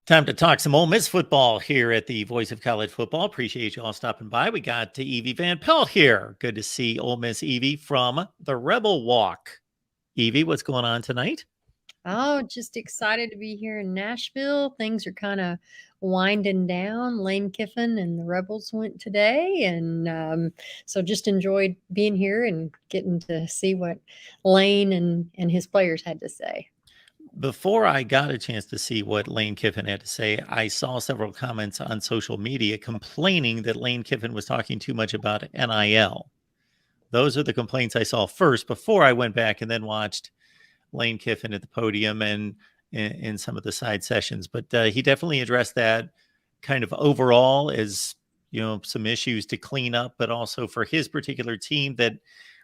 Time to talk some Ole Miss football here at the Voice of College Football. Appreciate you all stopping by. We got Evie Van Pelt here. Good to see Ole Miss Evie from the Rebel Walk. Evie, what's going on tonight? Oh, just excited to be here in Nashville. Things are kind of winding down. Lane Kiffin and the Rebels went today, and so just enjoyed being here and getting to see what Lane and his players had to say. Before I got a chance to see what Lane Kiffin had to say, I saw several comments on social media complaining that Lane Kiffin was talking too much about NIL. Those are the complaints I saw first before I went back and then watched Lane Kiffin at the podium and in some of the side sessions. But he definitely addressed that kind of overall as, some issues to clean up, but also for his particular team that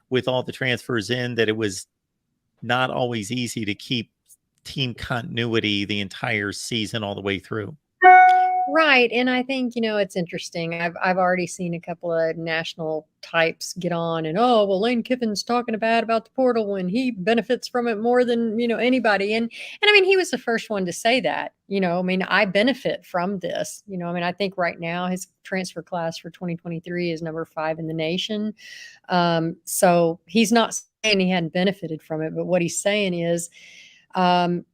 with all the transfers in, that it was not always easy to keep team continuity the entire season all the way through. Right, and I think, it's interesting. I've already seen a couple of national types get on and, "Oh, well, Lane Kiffin's talking bad about the portal when he benefits from it more than, anybody." And I mean, he was the first one to say that. I mean, I benefit from this. I mean, I think right now his transfer class for 2023 is number 5 in the nation. So he's not saying he hadn't benefited from it, but what he's saying is, um,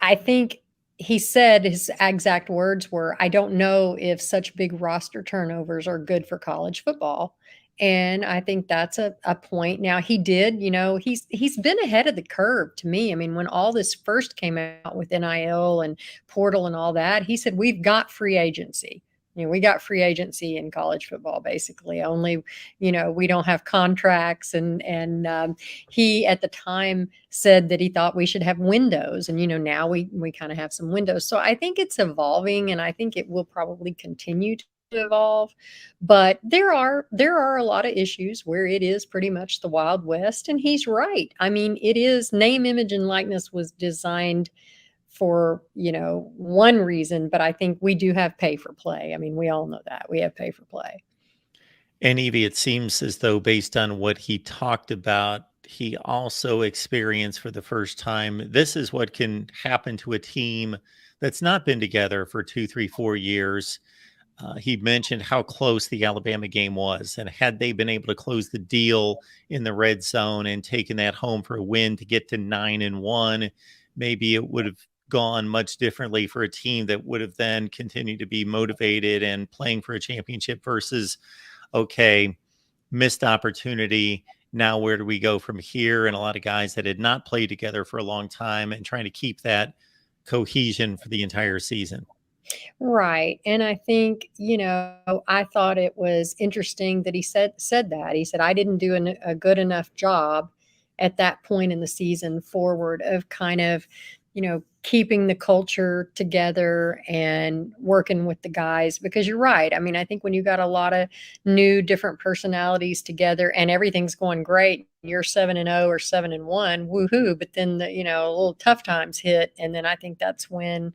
I think he said his exact words were, "I don't know if such big roster turnovers are good for college football." And I think that's a point. Now he did, he's been ahead of the curve to me. I mean, when all this first came out with NIL and portal and all that, he said, "We've got free agency. We got free agency in college football, basically. Only, we don't have contracts." And he at the time said that he thought we should have windows, and now we kind of have some windows. So I think it's evolving, and I think it will probably continue to evolve. But there are a lot of issues where it is pretty much the Wild West, and he's right. I mean, it is name, image, and likeness was designed for one reason, but I think we do have pay for play. I mean, we all know that we have pay for play. And Evie, it seems as though based on what he talked about, he also experienced for the first time, this is what can happen to a team that's not been together for 2, 3, 4 years. He mentioned how close the Alabama game was, and had they been able to close the deal in the red zone and taken that home for a win to get to 9-1, maybe it would have gone much differently for a team that would have then continued to be motivated and playing for a championship versus, okay, missed opportunity. Now, where do we go from here? And a lot of guys that had not played together for a long time and trying to keep that cohesion for the entire season. Right. And I think, I thought it was interesting that he said that. He said, "I didn't do a good enough job at that point in the season forward of kind of, keeping the culture together and working with the guys." Because you're right. I mean, I think when you got a lot of new different personalities together and everything's going great, you're 7-0 or 7-1, woohoo. But then a little tough times hit. And then I think that's when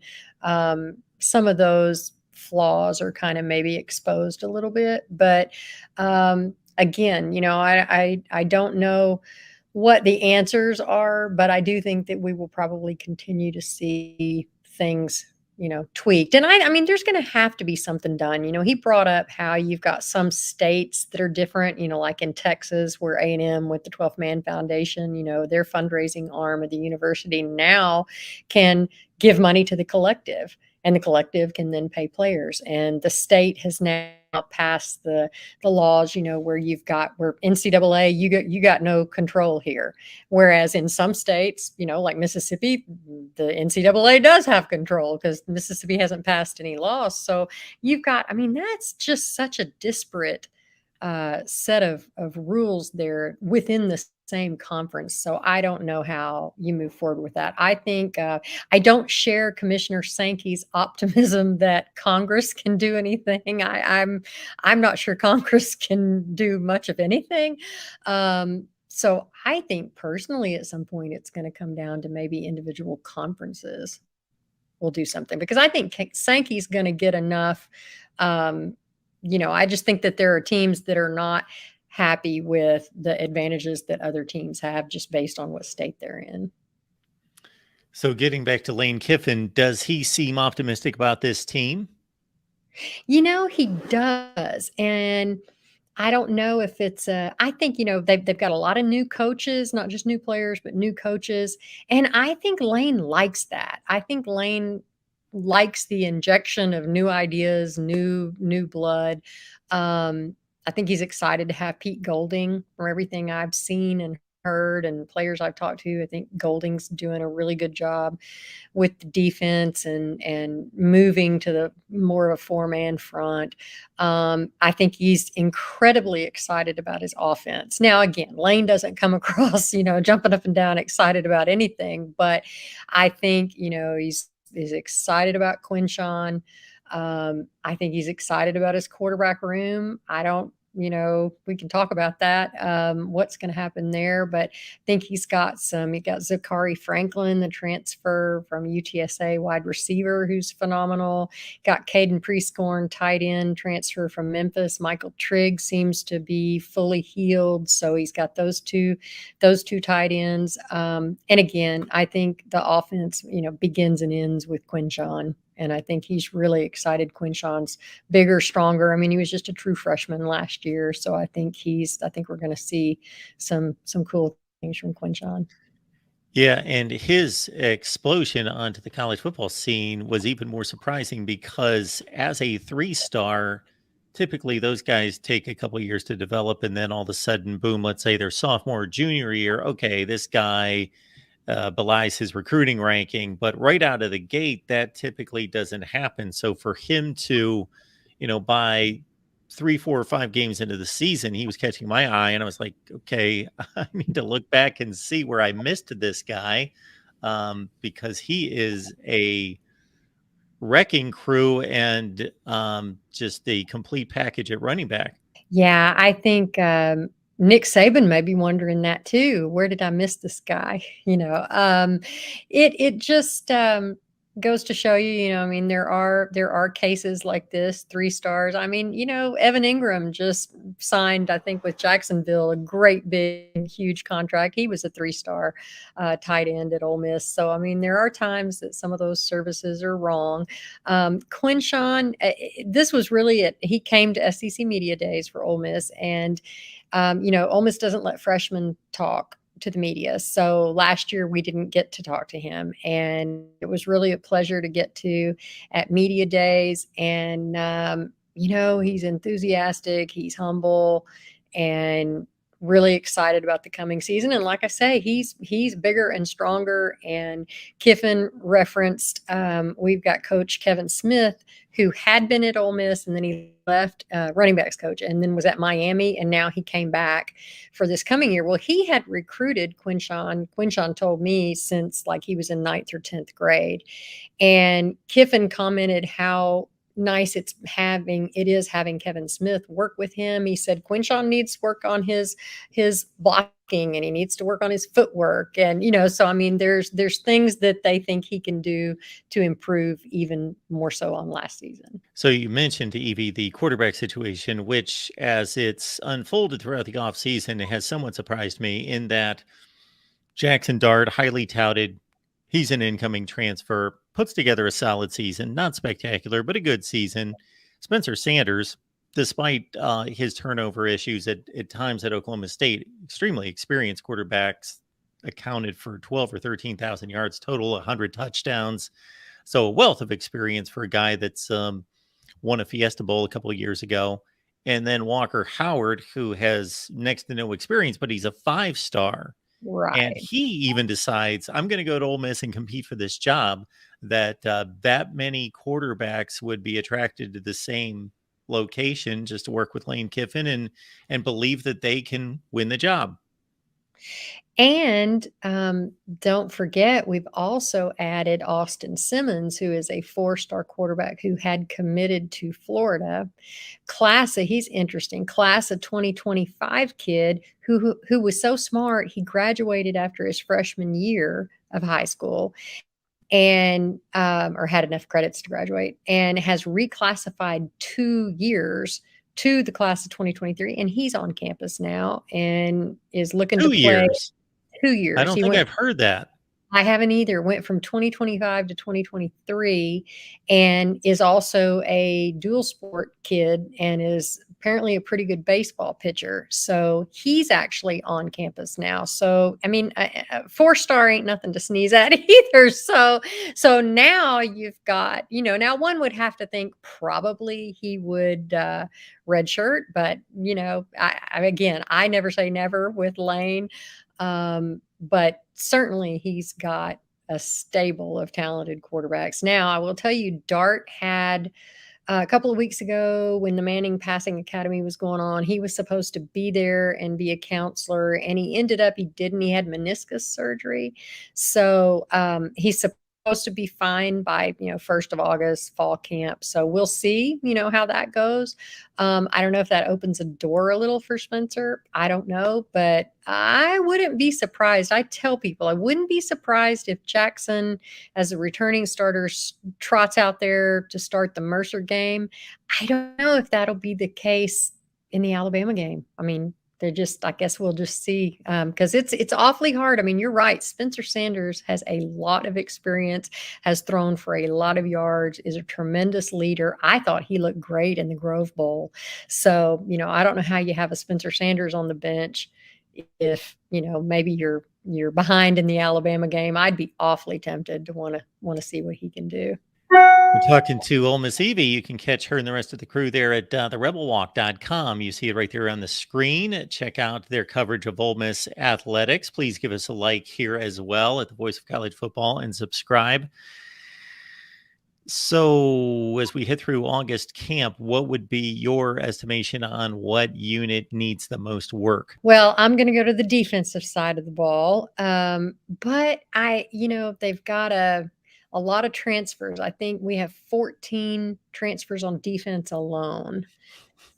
some of those flaws are kind of maybe exposed a little bit. But again, I don't know what the answers are, but I do think that we will probably continue to see things, tweaked. And I mean, there's going to have to be something done. He brought up how you've got some states that are different, like in Texas, where A&M with the 12th Man Foundation, their fundraising arm of the university now can give money to the collective, and the collective can then pay players. And the state has now passed the laws, where where NCAA, you got no control here. Whereas in some states, like Mississippi, the NCAA does have control because Mississippi hasn't passed any laws. So I mean, that's just such a disparate set of rules there within the same conference. So I don't know how you move forward with that. I think I don't share Commissioner Sankey's optimism that Congress can do anything. I'm not sure Congress can do much of anything. So I think personally, at some point, it's going to come down to maybe individual conferences will do something, because I think Sankey's going to get enough. I just think that there are teams that are not happy with the advantages that other teams have just based on what state they're in. So getting back to Lane Kiffin, does he seem optimistic about this team? He does, and I don't know if it's I think, they've got a lot of new coaches, not just new players, but new coaches, and I think Lane likes that. I think Lane likes the injection of new ideas, new blood. I think he's excited to have Pete Golding. From everything I've seen and heard and players I've talked to, I think Golding's doing a really good job with the defense and moving to the more of a four-man front. I think he's incredibly excited about his offense. Now, again, Lane doesn't come across, jumping up and down excited about anything, but I think, he's excited about Quinshawn. I think he's excited about his quarterback room. I don't, we can talk about that, what's going to happen there. But I think he got Zachary Franklin, the transfer from UTSA wide receiver, who's phenomenal. Got Caden Prescorn, tight end transfer from Memphis. Michael Trigg seems to be fully healed. So he's got those two tight ends. And again, I think the offense, begins and ends with Quinshawn. And I think he's really excited. Quinshawn's bigger, stronger. I mean, he was just a true freshman last year, so I think we're going to see some cool things from Quinshawn. Yeah, and his explosion onto the college football scene was even more surprising because as a three-star, typically those guys take a couple years to develop, and then all of a sudden, boom, let's say their sophomore or junior year, okay, this guy belies his recruiting ranking, but right out of the gate, that typically doesn't happen. So for him to, by 3, 4, or 5 games into the season, he was catching my eye, and I was like, okay, I need to look back and see where I missed this guy, because he is a wrecking crew and just a complete package at running back. Yeah, I think Nick Saban may be wondering that too. Where did I miss this guy? It just goes to show you. I mean, there are cases like this, 3 stars. I mean, Evan Ingram just signed, I think, with Jacksonville, a great big huge contract. He was a 3-star tight end at Ole Miss. So I mean, there are times that some of those services are wrong. Quinshawn, this was really it. He came to SEC Media Days for Ole Miss, and Ole Miss doesn't let freshmen talk to the media. So last year we didn't get to talk to him, and it was really a pleasure to get to at Media Days. And he's enthusiastic, he's humble, and really excited about the coming season. And like I say, he's bigger and stronger. And Kiffin referenced, we've got Coach Kevin Smith, who had been at Ole Miss, and then he left, running backs coach, and then was at Miami, and now he came back for this coming year. Well, he had recruited Quinshawn. Quinshawn told me since like he was in 9th or 10th grade. And Kiffin commented how nice it is having Kevin Smith work with him. He said Quinshawn needs work on his blocking, and he needs to work on his footwork. And, so I mean, there's things that they think he can do to improve even more so on last season. So you mentioned, Evie, the quarterback situation, which as it's unfolded throughout the offseason, it has somewhat surprised me in that Jackson Dart, highly touted, he's an incoming transfer, puts together a solid season, not spectacular, but a good season. Spencer Sanders, despite his turnover issues at times at Oklahoma State, extremely experienced quarterbacks, accounted for 12 or 13,000 yards total, 100 touchdowns. So a wealth of experience for a guy that's won a Fiesta Bowl a couple of years ago. And then Walker Howard, who has next to no experience, but he's a 5-star. And Right. he even decides, I'm going to go to Ole Miss and compete for this job, that that many quarterbacks would be attracted to the same location just to work with Lane Kiffin and believe that they can win the job. And don't forget, we've also added Austin Simmons, who is a 4-star quarterback who had committed to Florida. He's interesting. Class of 2025 kid who was so smart, he graduated after his freshman year of high school, and or had enough credits to graduate, and has reclassified 2 years to the class of 2023, and he's on campus now and is looking to 2 play. years. 2 I years. don't He think went I've heard that. I haven't either. Went from 2025 to 2023 and is also a dual sport kid and is apparently a pretty good baseball pitcher. So he's actually on campus now. So, I mean, a 4-star ain't nothing to sneeze at either. So now you've got, now one would have to think probably he would redshirt, but, again, I never say never with Lane. But certainly he's got a stable of talented quarterbacks. Now, I will tell you, Dart had a couple of weeks ago when the Manning Passing Academy was going on, he was supposed to be there and be a counselor, and he ended up, he didn't. He had meniscus surgery. So he's supposed to be fine by 1st of August, fall camp. So we'll see how that goes. I don't know if that opens a door a little for Spencer. I don't know, but I wouldn't be surprised. I tell people I wouldn't be surprised if Jackson, as a returning starter, trots out there to start the Mercer game. I don't know if that'll be the case in the Alabama game. I mean, I guess we'll just see, because it's awfully hard. I mean, you're right. Spencer Sanders has a lot of experience, has thrown for a lot of yards, is a tremendous leader. I thought he looked great in the Grove Bowl. So, I don't know how you have a Spencer Sanders on the bench if, maybe you're behind in the Alabama game. I'd be awfully tempted to want to see what he can do. We're talking to Ole Miss Evie. You can catch her and the rest of the crew there at therebelwalk.com. You see it right there on the screen. Check out their coverage of Ole Miss athletics. Please give us a like here as well at the Voice of College Football and subscribe. So, as we hit through August camp, what would be your estimation on what unit needs the most work? Well, I'm going to go to the defensive side of the ball. But they've got a lot of transfers. I think we have 14 transfers on defense alone.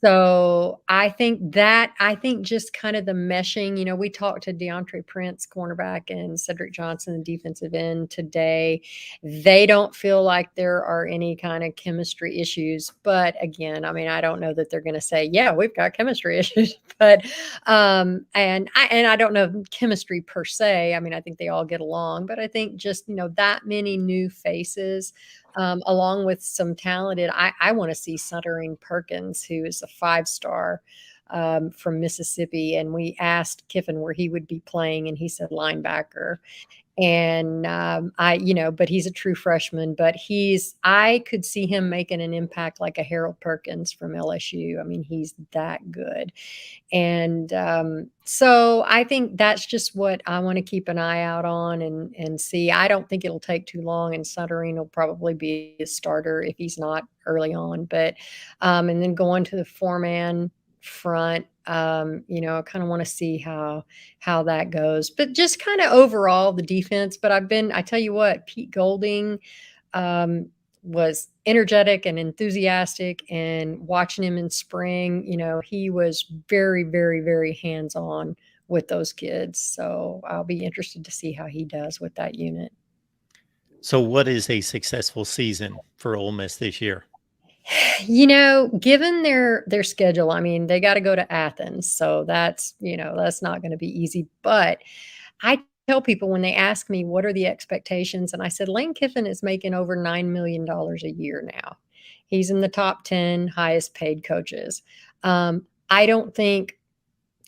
So I think just kind of the meshing, we talked to DeAndre Prince, cornerback, and Cedric Johnson, the defensive end, today. They don't feel like there are any kind of chemistry issues. But again, I mean, I don't know that they're going to say, yeah, we've got chemistry issues. But and I don't know chemistry per se. I mean, I think they all get along, but I think just that many new faces. Along with some talented, I want to see Suttering Perkins, who is a 5-star from Mississippi. And we asked Kiffin where he would be playing, and he said linebacker. And but he's a true freshman, but I could see him making an impact like a Harold Perkins from LSU. I mean, he's that good. And so I think that's just what I want to keep an eye out on and see. I don't think it'll take too long, and Suttering will probably be a starter if he's not early on. But and then going to the 4-man front, I kind of want to see how that goes. But just kind of overall the defense. But I tell you what, Pete Golding was energetic and enthusiastic, and watching him in spring, he was very, very, very hands-on with those kids. So I'll be interested to see how he does with that unit. So, what is a successful season for Ole Miss this year? Given their schedule, I mean, they got to go to Athens. So that's not going to be easy. But I tell people when they ask me, what are the expectations? And I said, Lane Kiffin is making over $9 million a year now. He's in the top 10 highest paid coaches. I don't think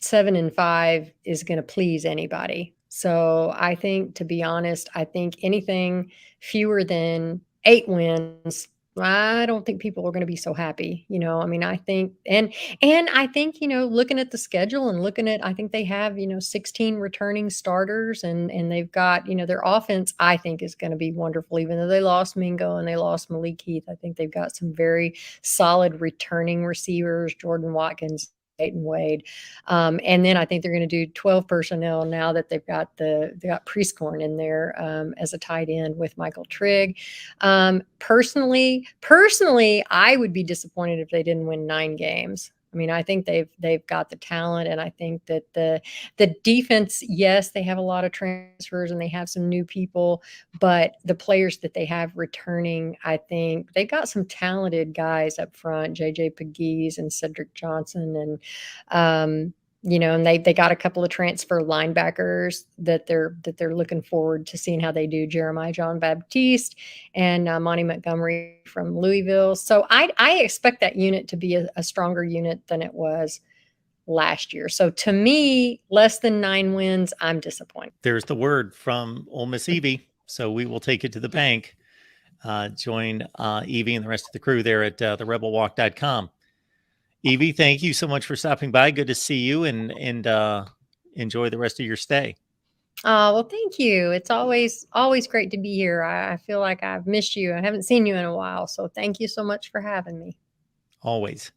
7-5 is going to please anybody. So I think, to be honest, I think anything fewer than 8 wins, I don't think people are going to be so happy. I mean, I think, and I think, looking at the schedule and I think they have, 16 returning starters, and they've got, their offense, I think, is going to be wonderful. Even though they lost Mingo and they lost Malik Heath, I think they've got some very solid returning receivers, Jordan Watkins, Peyton Wade. And then I think they're going to do 12 personnel now that they got Prescorn in there as a tight end with Michael Trigg. Personally, I would be disappointed if they didn't win 9 games. I mean, I think they've got the talent, and I think that the defense, yes, they have a lot of transfers and they have some new people, but the players that they have returning, I think they've got some talented guys up front, JJ Pegues and Cedric Johnson, and And they got a couple of transfer linebackers that they're looking forward to seeing how they do. Jeremiah John Baptiste and Monty Montgomery from Louisville. So I expect that unit to be a stronger unit than it was last year. So to me, less than 9 wins, I'm disappointed. There's the word from Ole Miss Evie. So we will take it to the bank. Join Evie and the rest of the crew there at therebelwalk.com. Evie, thank you so much for stopping by. Good to see you, and enjoy the rest of your stay. Well, thank you. It's always great to be here. I feel like I've missed you. I haven't seen you in a while. So thank you so much for having me. Always.